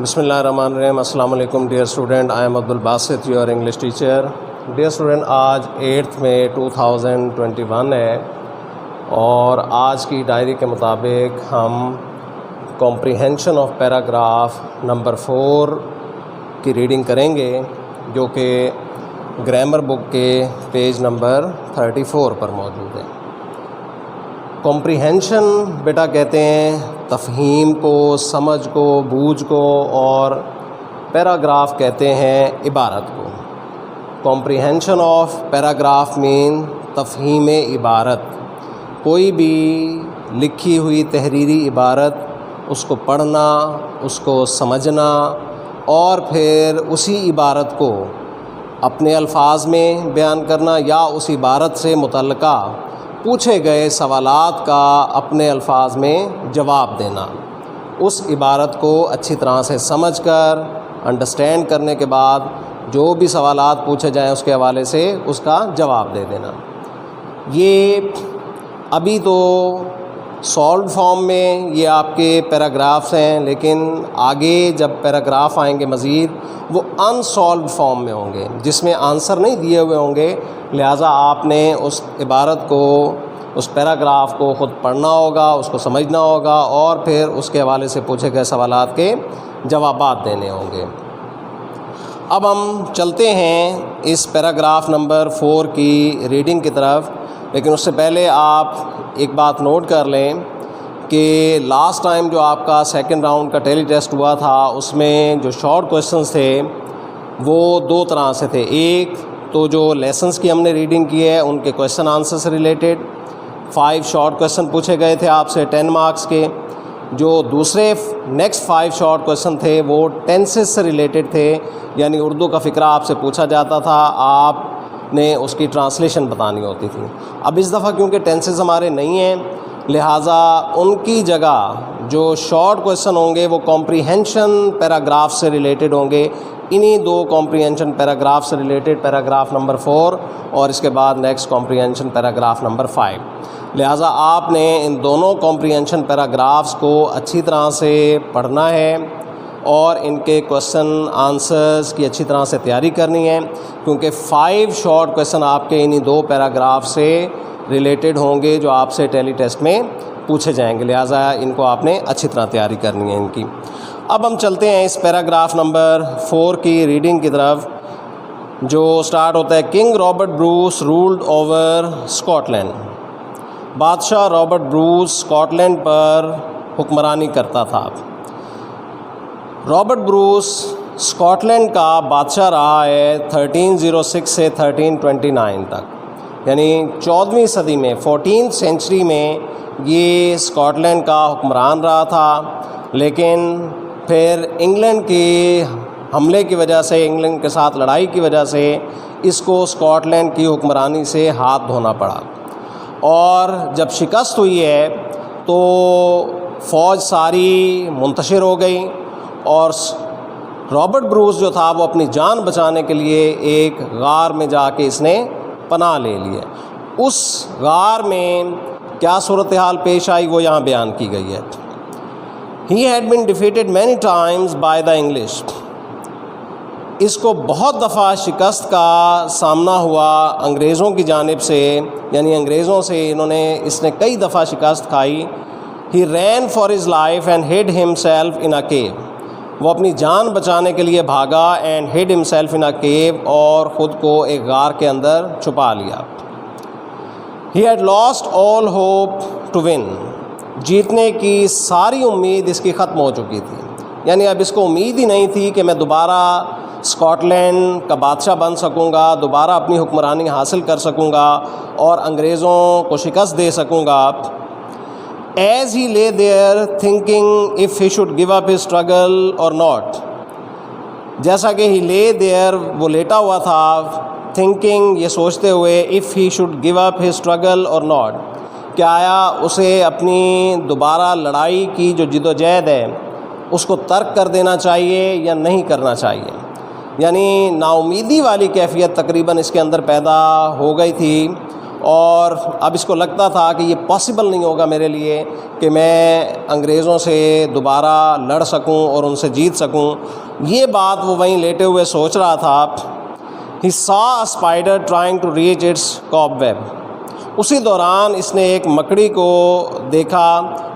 بسم اللہ الرحمن الرحیم. السلام علیکم dear student. I am Abdul Basit your English teacher. Dear student, آج 8 مئی 2021 ہے اور آج کی ڈائری کے مطابق ہم کمپریہنشن آف پیراگراف نمبر 4 کی ریڈنگ کریں گے, جو کہ گرامر بک کے پیج نمبر 34 پر موجود ہے. کمپریہنشن بیٹا کہتے ہیں تفہیم کو, سمجھ کو, بوجھ کو, اور پیراگراف کہتے ہیں عبارت کو. کمپریہنشن آف پیراگراف مین تفہیم عبارت. کوئی بھی لکھی ہوئی تحریری عبارت, اس کو پڑھنا, اس کو سمجھنا اور پھر اسی عبارت کو اپنے الفاظ میں بیان کرنا یا اس عبارت سے متعلقہ پوچھے گئے سوالات کا اپنے الفاظ میں جواب دینا. اس عبارت کو اچھی طرح سے سمجھ کر انڈرسٹینڈ کرنے کے بعد جو بھی سوالات پوچھے جائیں اس کے حوالے سے اس کا جواب دے دینا. یہ ابھی تو سالوڈ فارم میں یہ آپ کے پیراگرافس ہیں, لیکن آگے جب پیراگراف آئیں گے مزید وہ انسالوڈ فارم میں ہوں گے, جس میں آنسر نہیں دیے ہوئے ہوں گے. لہٰذا آپ نے اس عبارت کو, اس پیراگراف کو خود پڑھنا ہوگا, اس کو سمجھنا ہوگا اور پھر اس کے حوالے سے پوچھے گئے سوالات کے جوابات دینے ہوں گے. اب ہم چلتے ہیں اس پیراگراف نمبر 4 کی ریڈنگ کی طرف, لیکن اس سے پہلے آپ ایک بات نوٹ کر لیں کہ لاسٹ ٹائم جو آپ کا سیکنڈ راؤنڈ کا ٹیلی ٹیسٹ ہوا تھا اس میں جو شارٹ کویسچنز تھے وہ دو طرح سے تھے. ایک تو جو لیسنز کی ہم نے ریڈنگ کی ہے ان کے کویسچن آنسر سے ریلیٹڈ 5 شارٹ کویسچن پوچھے گئے تھے آپ سے 10 مارکس کے. جو دوسرے نیکسٹ 5 شارٹ کویسچن تھے وہ ٹینسز سے ریلیٹڈ تھے, یعنی اردو کا فقرہ آپ سے پوچھا جاتا تھا, آپ نے اس کی ٹرانسلیشن بتانی ہوتی تھی. اب اس دفعہ کیونکہ ٹینسز ہمارے نہیں ہیں, لہٰذا ان کی جگہ جو شارٹ کویسچن ہوں گے وہ کمپریہنشن پیراگراف سے ریلیٹڈ ہوں گے. انہی 2 کمپریہنشن پیراگراف سے ریلیٹڈ, پیراگراف نمبر 4 اور اس کے بعد نیکسٹ کمپریہنشن پیراگراف نمبر 5. لہٰذا آپ نے ان دونوں کمپریہنشن پیراگرافس کو اچھی طرح سے پڑھنا ہے اور ان کے کویسچن آنسرز کی اچھی طرح سے تیاری کرنی ہے, کیونکہ 5 شارٹ کویسچن آپ کے انہی 2 پیراگراف سے ریلیٹڈ ہوں گے جو آپ سے ٹیلی ٹیسٹ میں پوچھے جائیں گے. لہٰذا ان کو آپ نے اچھی طرح تیاری کرنی ہے ان کی. اب ہم چلتے ہیں اس پیراگراف نمبر 4 کی ریڈنگ کی طرف, جو سٹارٹ ہوتا ہے king Robert Bruce ruled over Scotland. بادشاہ رابرٹ بروس اسکاٹ لینڈ پر حکمرانی کرتا تھا. رابرٹ بروس اسکاٹ لینڈ کا بادشاہ رہا ہے 1306 سے 1329 تک, یعنی 14ویں صدی میں 14th سینچری میں یہ اسکاٹ لینڈ کا حکمران رہا تھا. لیکن پھر انگلینڈ کے حملے کی وجہ سے, انگلینڈ کے ساتھ لڑائی کی وجہ سے اس کو اسکاٹ لینڈ کی حکمرانی سے ہاتھ دھونا پڑا, اور جب شکست ہوئی ہے تو فوج ساری منتشر ہو گئی اور رابرٹ بروس جو تھا وہ اپنی جان بچانے کے لیے ایک غار میں جا کے اس نے پناہ لے لی ہے. اس غار میں کیا صورتحال پیش آئی وہ یہاں بیان کی گئی ہے. He had been defeated many times by the English. اس کو بہت دفعہ شکست کا سامنا ہوا انگریزوں کی جانب سے, یعنی انگریزوں سے اس نے کئی دفعہ شکست کھائی. He ran for his life and hid himself in a cave. وہ اپنی جان بچانے کے لیے بھاگا and hid himself in a cave, اور خود کو ایک غار کے اندر چھپا لیا. He had lost all hope to win. جیتنے کی ساری امید اس کی ختم ہو چکی تھی, یعنی اب اس کو امید ہی نہیں تھی کہ میں دوبارہ اسکاٹ لینڈ کا بادشاہ بن سکوں گا, دوبارہ اپنی حکمرانی حاصل کر سکوں گا اور انگریزوں کو شکست دے سکوں گا. As he lay there thinking if he should give up his struggle or not. جیسا کہ he lay there, وہ لیٹا ہوا تھا, thinking یہ سوچتے ہوئے if he should give up his struggle or not, کہ آیا اسے اپنی دوبارہ لڑائی کی جو جد و جہد ہے اس کو ترک کر دینا چاہیے یا نہیں کرنا چاہیے. یعنی نا امیدی والی کیفیت تقریباً اس کے اندر پیدا ہو گئی تھی, اور اب اس کو لگتا تھا کہ یہ پاسبل نہیں ہوگا میرے لیے کہ میں انگریزوں سے دوبارہ لڑ سکوں اور ان سے جیت سکوں. یہ بات وہ وہیں لیٹے ہوئے سوچ رہا تھا. He saw a spider trying to reach its cobweb. اسی دوران اس نے ایک مکڑی کو دیکھا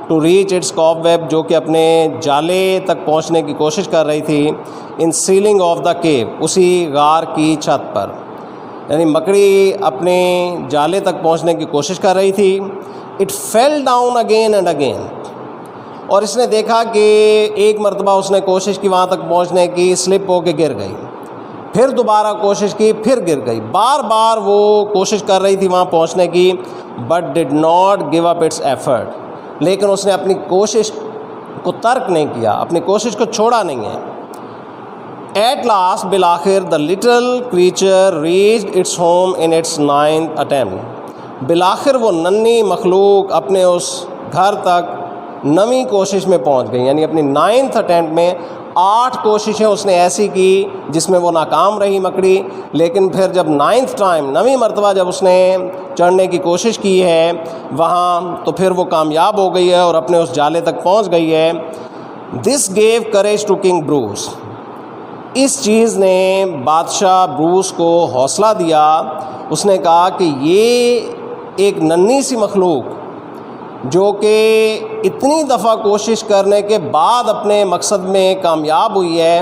ٹو ریچ اٹس cobweb، جو کہ اپنے جالے تک پہنچنے کی کوشش کر رہی تھی. ان سیلنگ آف دا کیو، اسی غار کی چھت پر. یعنی مکڑی اپنے جالے تک پہنچنے کی کوشش کر رہی تھی. It fell down again and again, اور اس نے دیکھا کہ ایک مرتبہ اس نے کوشش کی وہاں تک پہنچنے کی، سلپ ہو کے گر گئی. پھر دوبارہ کوشش کی، پھر گر گئی. بار بار وہ کوشش کر رہی تھی وہاں پہنچنے کی، but did not give up its effort. لیکن اس نے اپنی کوشش کو ترک نہیں کیا، اپنی کوشش کو چھوڑا نہیں ہے. ایٹ لاسٹ، بالآخر، the little creature reached its home in its 9th attempt. بالآخر وہ ننھی مخلوق اپنے اس گھر تک 9ویں کوشش میں پہنچ گئی. یعنی اپنی 9th attempt میں 8 کوششیں اس نے ایسی کی جس میں وہ ناکام رہی مکڑی. لیکن پھر جب 9th ٹائم، 9ویں مرتبہ جب اس نے چڑھنے کی کوشش کی ہے وہاں، تو پھر وہ کامیاب ہو گئی ہے اور اپنے اس جالے تک پہنچ گئی ہے. This gave courage to King Bruce. اس چیز نے بادشاہ بروس کو حوصلہ دیا. اس نے کہا کہ یہ ایک ننھی سی مخلوق جو کہ اتنی دفعہ کوشش کرنے کے بعد اپنے مقصد میں کامیاب ہوئی ہے،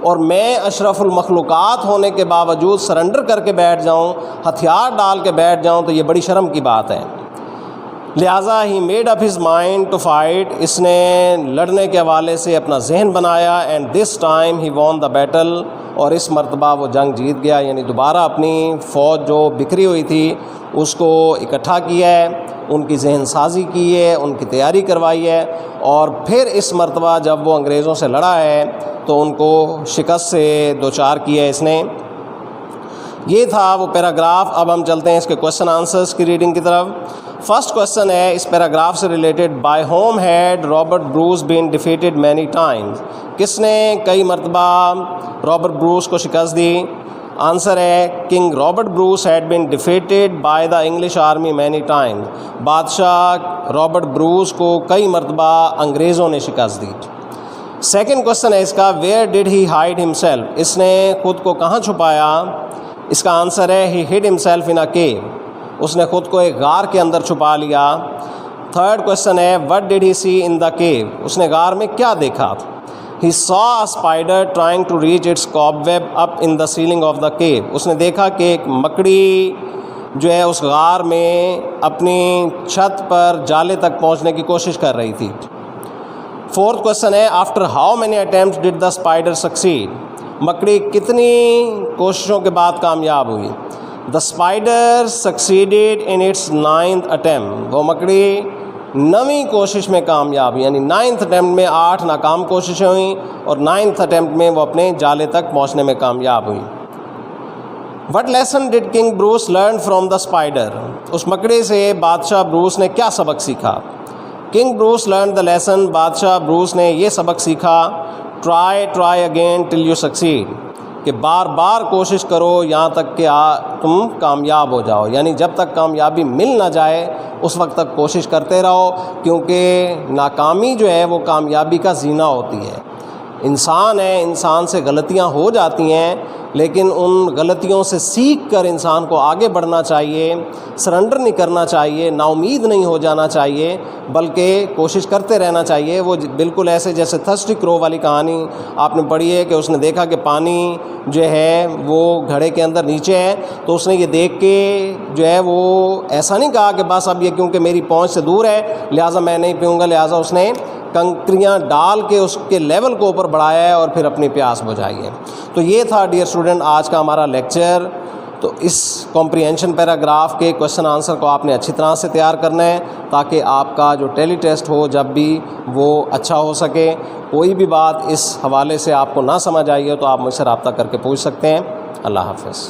اور میں اشرف المخلوقات ہونے کے باوجود سرنڈر کر کے بیٹھ جاؤں، ہتھیار ڈال کے بیٹھ جاؤں، تو یہ بڑی شرم کی بات ہے. لہٰذا he made up his mind to fight. اس نے لڑنے کے حوالے سے اپنا ذہن بنایا. اینڈ دس ٹائم ہی وون دا بیٹل. اور اس مرتبہ وہ جنگ جیت گیا. یعنی دوبارہ اپنی فوج جو بکھری ہوئی تھی اس کو اکٹھا کیا ہے، ان کی ذہن سازی کی ہے، ان کی تیاری کروائی ہے، اور پھر اس مرتبہ جب وہ انگریزوں سے لڑا ہے تو ان کو شکست سے دوچار کیا ہے اس نے. یہ تھا وہ پیراگراف. اب ہم چلتے ہیں اس کے کوشچن آنسرز کی ریڈنگ کی طرف. فرسٹ کوشچن ہے اس پیراگراف سے related, by whom had Robert Bruce been defeated many times. کس نے کئی مرتبہ رابرٹ بروس کو شکست دی؟ آنسر ہے king Robert Bruce had been defeated by the English army many times. بادشاہ رابرٹ بروس کو کئی مرتبہ انگریزوں نے شکست دی. سیکنڈ کوشچن ہے اس کا، where did he hide himself. اس نے خود کو کہاں چھپایا؟ اس کا آنسر ہے ہی ہڈ ہمسیلف ان اے کیو. اس نے خود کو ایک غار کے اندر چھپا لیا. تھرڈ کوشچن ہے what did he see in the cave. اس نے غار میں کیا دیکھا؟ He saw a spider trying to reach its cobweb up in the ceiling of the cave. اس نے دیکھا کہ ایک مکڑی جو ہے اس غار میں اپنی چھت پر جالے تک پہنچنے کی کوشش کر رہی تھی. فورتھ کوشچن ہے after how many attempts did the spider succeed. مکڑی کتنی کوششوں کے بعد کامیاب ہوئی؟ The spider succeeded in its 9th attempt. وہ مکڑی 9ویں کوشش میں کامیاب ہوئی. یعنی 9th attempt میں 8 ناکام کوششیں ہوئیں اور 9th attempt میں وہ اپنے جالے تک پہنچنے میں کامیاب ہوئی. What lesson did King Bruce learn from the spider. اس مکڑی سے بادشاہ بروس نے کیا سبق سیکھا؟ King Bruce learn the lesson. بادشاہ بروس نے یہ سبق سیکھا try again till you succeed. کہ بار بار کوشش کرو یہاں تک کہ تم کامیاب ہو جاؤ. یعنی جب تک کامیابی مل نہ جائے اس وقت تک کوشش کرتے رہو، کیونکہ ناکامی جو ہے وہ کامیابی کا زینہ ہوتی ہے. انسان ہے، انسان سے غلطیاں ہو جاتی ہیں، لیکن ان غلطیوں سے سیکھ کر انسان کو آگے بڑھنا چاہیے، سرنڈر نہیں کرنا چاہیے، نا امید نہیں ہو جانا چاہیے، بلکہ کوشش کرتے رہنا چاہیے. وہ بالکل ایسے جیسے تھرسٹی کرو والی کہانی آپ نے پڑھی ہے کہ اس نے دیکھا کہ پانی جو ہے وہ گھڑے کے اندر نیچے ہے، تو اس نے یہ دیکھ کے جو ہے وہ ایسا نہیں کہا کہ بس اب یہ کیونکہ میری پہنچ سے دور ہے لہٰذا میں نہیں پیوں گا. لہٰذا اس نے کنکریاں ڈال کے اس کے لیول کو اوپر بڑھایا ہے اور پھر اپنی پیاس بجھائی ہے. تو یہ تھا ڈیئر اسٹوڈنٹ آج کا ہمارا لیکچر. تو اس کمپریہنشن پیراگراف کے کوشچن آنسر کو آپ نے اچھی طرح سے تیار کرنا ہے تاکہ آپ کا جو ٹیلی ٹیسٹ ہو جب بھی وہ اچھا ہو سکے. کوئی بھی بات اس حوالے سے آپ کو نہ سمجھ آئی ہو تو آپ مجھ سے رابطہ کر کے پوچھ سکتے ہیں. اللہ حافظ.